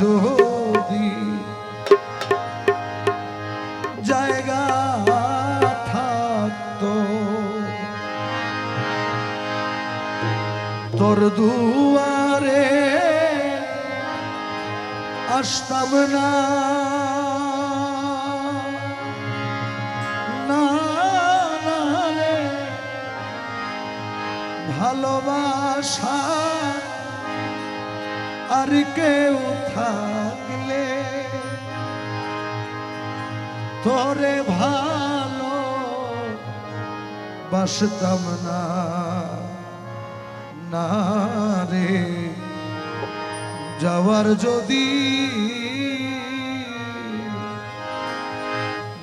যদি জায়গা থাকতো তোর দুয়ারে আসতাম না, না না রে ভালোবাসা আর কেউ থাকলে তোরে ভালো বাসতাম না, না রে যাওয়ার যদি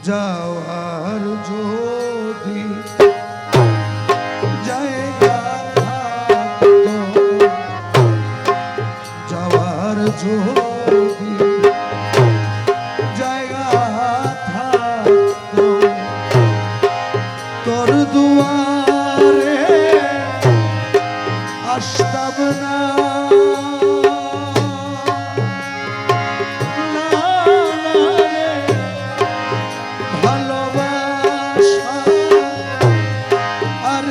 জায়গা থাকতো, যাওয়ার যদি জায়গা থাকতো তোর দুয়ারে আসতাম না, ভালোবাসা আর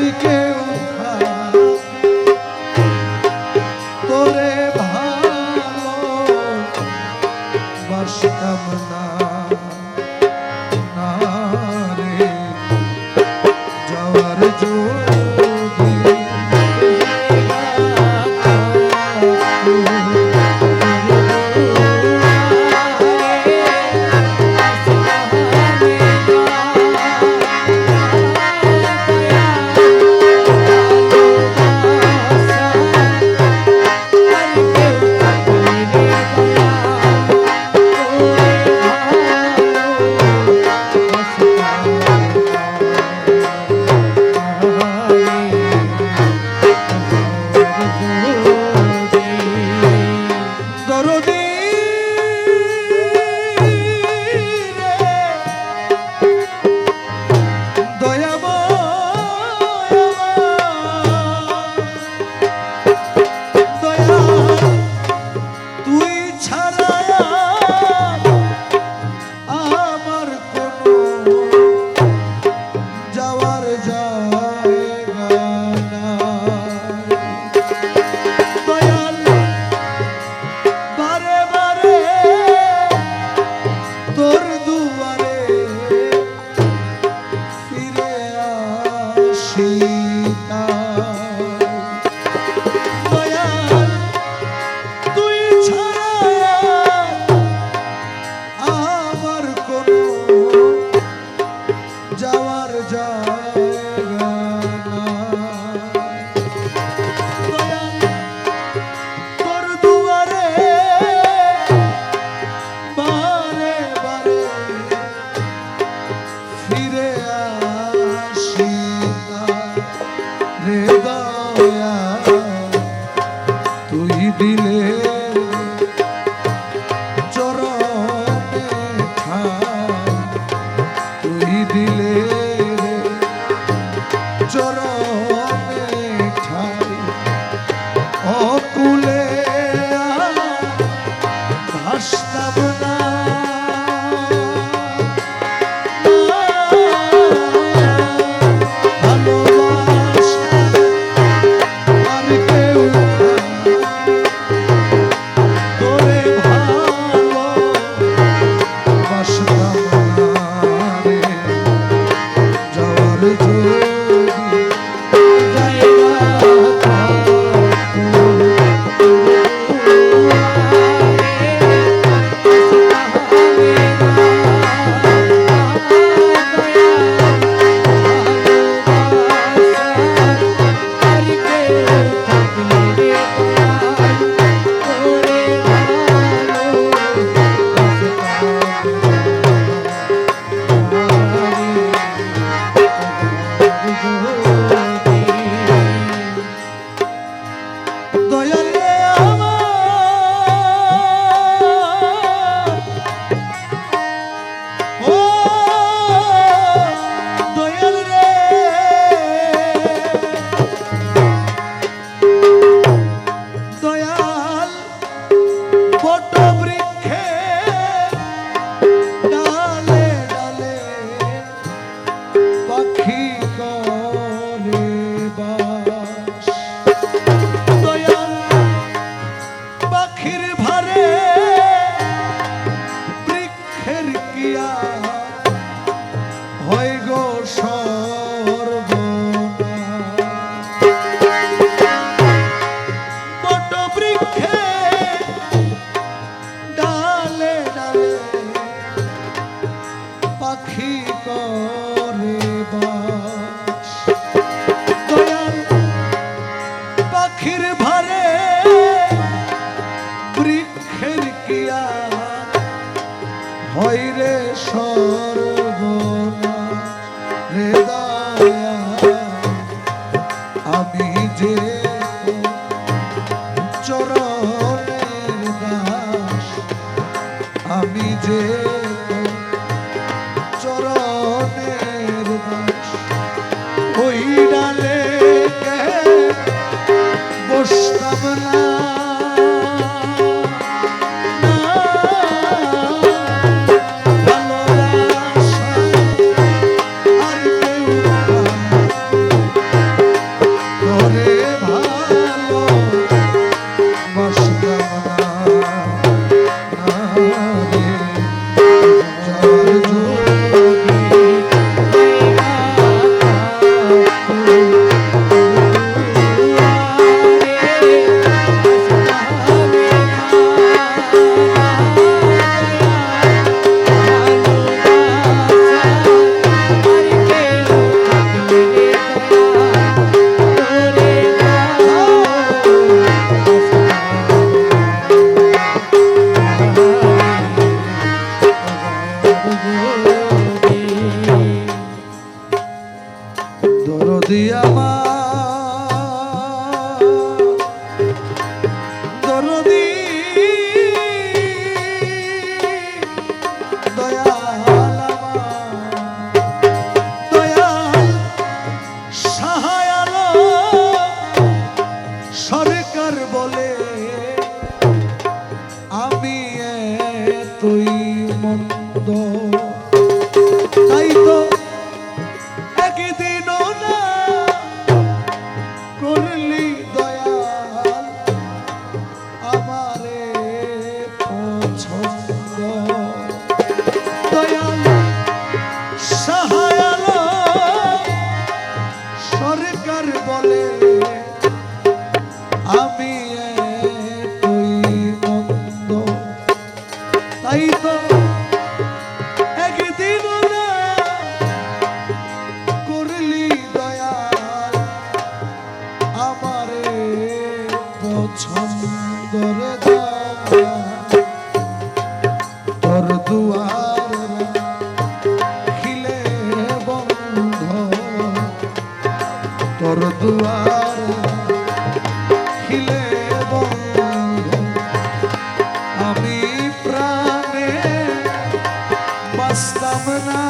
পাখির ভারে বৃক্ষের কিয়া হয় রে সর্বনাশ রে দয়া আমি যে চরণের দাস আমি যে চরণের দাস ওই ডালে বসতাম না দরদি আমার দরদি দয়াল দয়াল সহায় সরকার বলে আমি তুই মন্দ তাই তো একদিন করলি দয়াল আমারে পছন্দ দয়াল সহায় সরকার বলে আমি তুই মন্দ তাই তো একদিন করলি দয়াল আমারে পছন্দ রে তোর দুয়ার খিলে বন্ধ তোর দুয়ার খিলে বন্ধ আমি প্রাণে বাঁচতাম না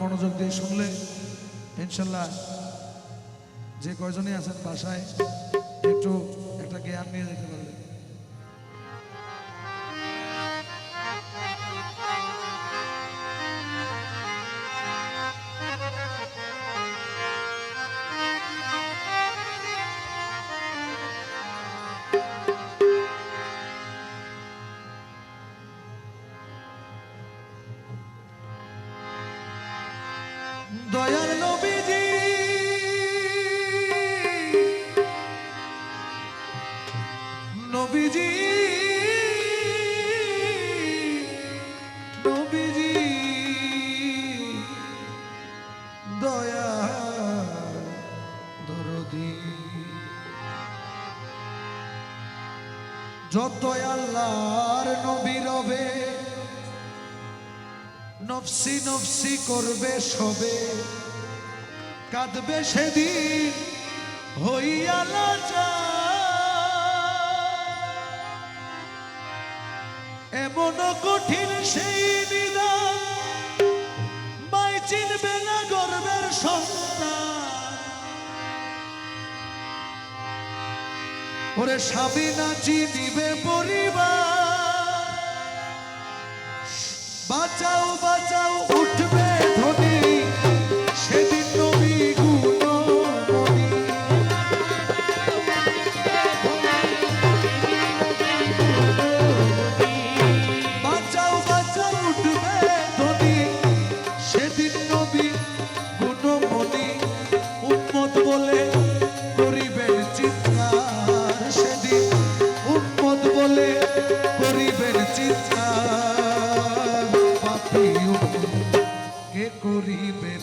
মনোযোগ দিয়ে শুনলে ইনশাল্লাহ যে কয়জনই আছেন বাসায় একটু একটা জ্ঞান নিয়ে যেতে পারবেন। দয়াল নবীজি নবীজি নবীজি দয়াল দরদি যত আল্লাহর নবী রবে নফসি নফসি করবে সবে কাঁদবে সেদিন হইয়া এমন কঠিন সেই নিদান মাই চিনবে না গর্বের সন্তান ওরে স্বামী না চিনিবে পরিবার বাঁচাও বাঁচাও উঠবে ধ্বনি সেদিন নবী গুণমণি বাঁচাও বাঁচাও উঠবে ধ্বনি সেদিন নবী গুণমণি উম্মত বলে করিবেন চিৎকার সেদিন উম্মত বলে করিবেন চিৎকার পাপী উম্মত কে করিবে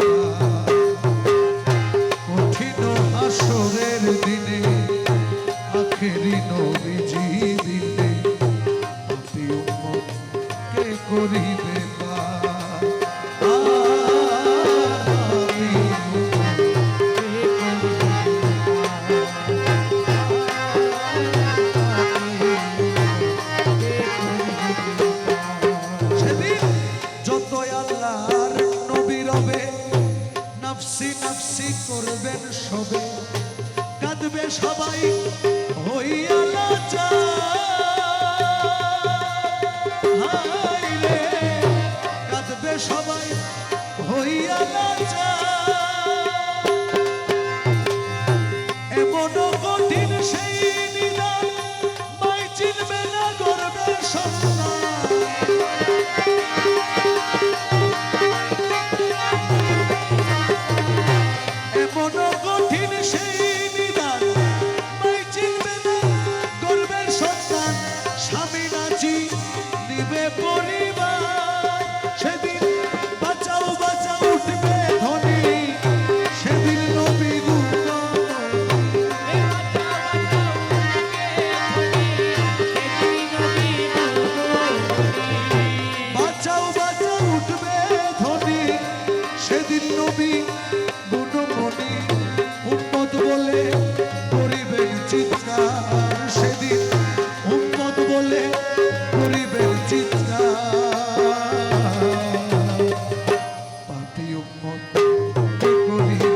কঠিন হাসরের দিনে আখেরি নবীজি দিনে পাপী উম্মত কে করিবে নাফসি নাফসি করবেন সবে কাঁদবে সবাই হইয়া হায়রে কাঁদবে সবাই হইয়া এমন কঠিন সেই নিদান মাই চিনবে না গর্বের সন্তান কঠিন সেই নিদান মাই চিনবে না গর্বের সন্তান স্বামী নাচি নিবে পরিবার সেদিন বাঁচাও বাঁচাও উঠবে ধ্বনি সেদিন নবী বাঁচাও বাঁচাও উঠবে ধ্বনি সেদিন নবী গুণমণি উম্মত বলে করিবেন চিৎকার সেদিন উম্মত বলে করিবেন চিৎকার পাপী উম্মত কে করিবে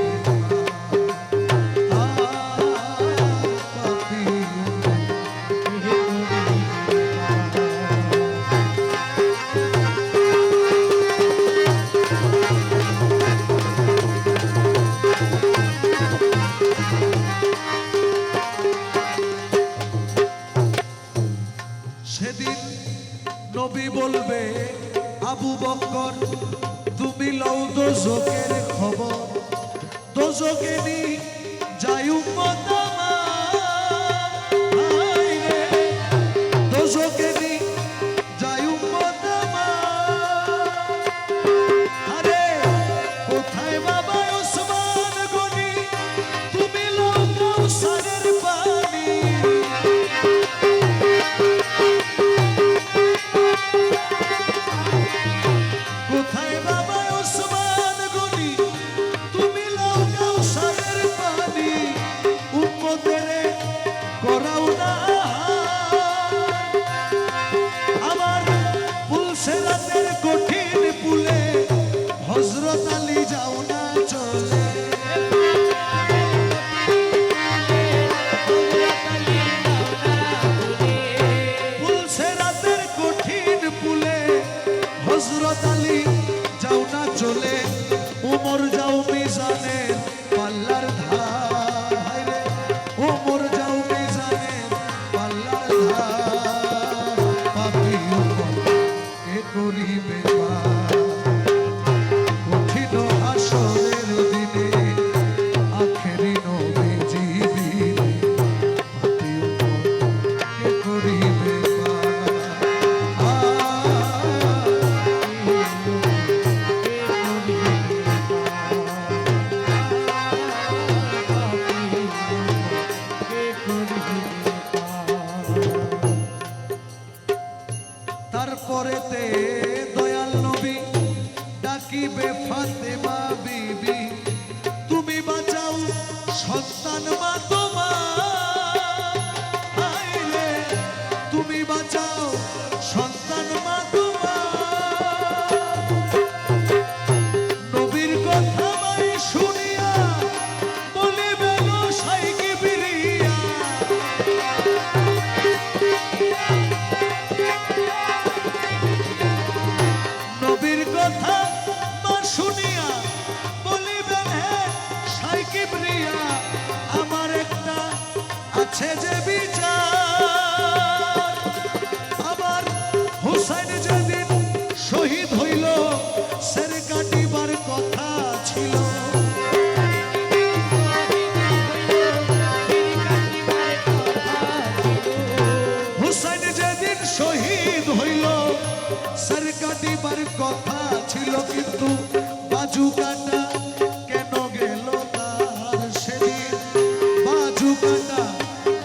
পাপী সেদিন নবী বলবে আবু বকর তুমি লও দোজখের খবর দোজখে নি যাই উম্মত আমার দোজখে নি যাই উম্মত আমার আরে কোথায় বাবা ওসমান গনি তুমি লও কাউসারের পানি কোথায় বাবা ওসমান গনি তুমি লও কাউসারের পানি উম্মতের করাও না আমার পুলসেরাতের কঠিন পুলে হযরত আলী যাও না চলে পুলসেরাতের কঠিন পুলে হযরত আলী যাও না চলে উমর যাও মিজানের পাল্লার ধার হায়রে উমর যাও মিজানের পাল্লার ধার পাপী উম্মত কে করিবে কঠিন হাসরের দিনে আখেরি নবীজি দিনে পাপী উম্মত কে করিবে তারপরেতে দয়াল নবী ডাকিবে ফাতেমা বিবি তুমি বাঁচাও সন্তান মা আছে যে বিচার। আবার হুসাইন যেদিন শহীদ হইল সের কাটিবার কথা ছিল। হুসাইন যেদিন শহীদ হইল সের কাটিবার কথা ছিল, কিন্তু বাজু কাটা কেন গেল তার সেদিন, বাজু কাটা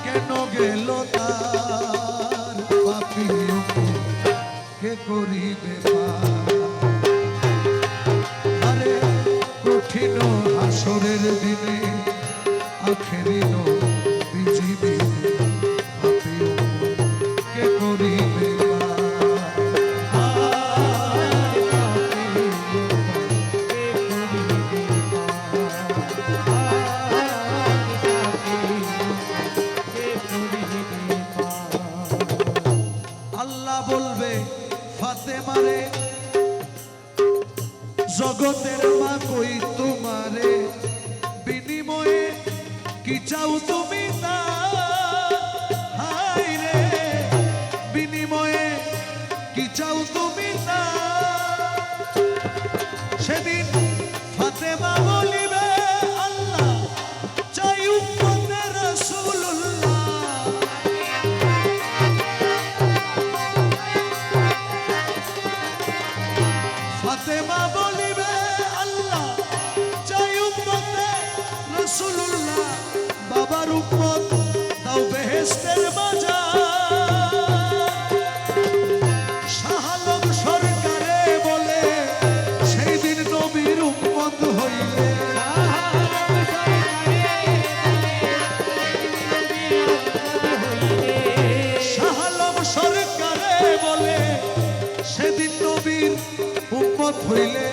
কেন গেল তার। পাপী কে করিবে পার? আরে কঠিন হাসরের দিনে আখেরি বিজিবি পাপী কে করিবে পার? আল্লাহ বলবে ফাতেমারে, জগতের মা কই তোমারে, বিনিময়ে কি চাও তুমি তা? হায় রে বিনিময়ে কি চাও তুমি তা? সেদিন ফাতেমা বলিবে আল্লাহ চাই উম্মতে রাসূলুল্লাহ। ফাতেমা বলিবে আল্লাহ চাই উম্মতে রাসূলুল্লাহ। বাবার উম্মত দাও বেহেশতের বাজার। শাহ আলম সরকারে বলে সেই দিন নবীর উম্মত হইলে, শাহ আলম সরকারে বলে সেদিন নবীর উম্মত হইলে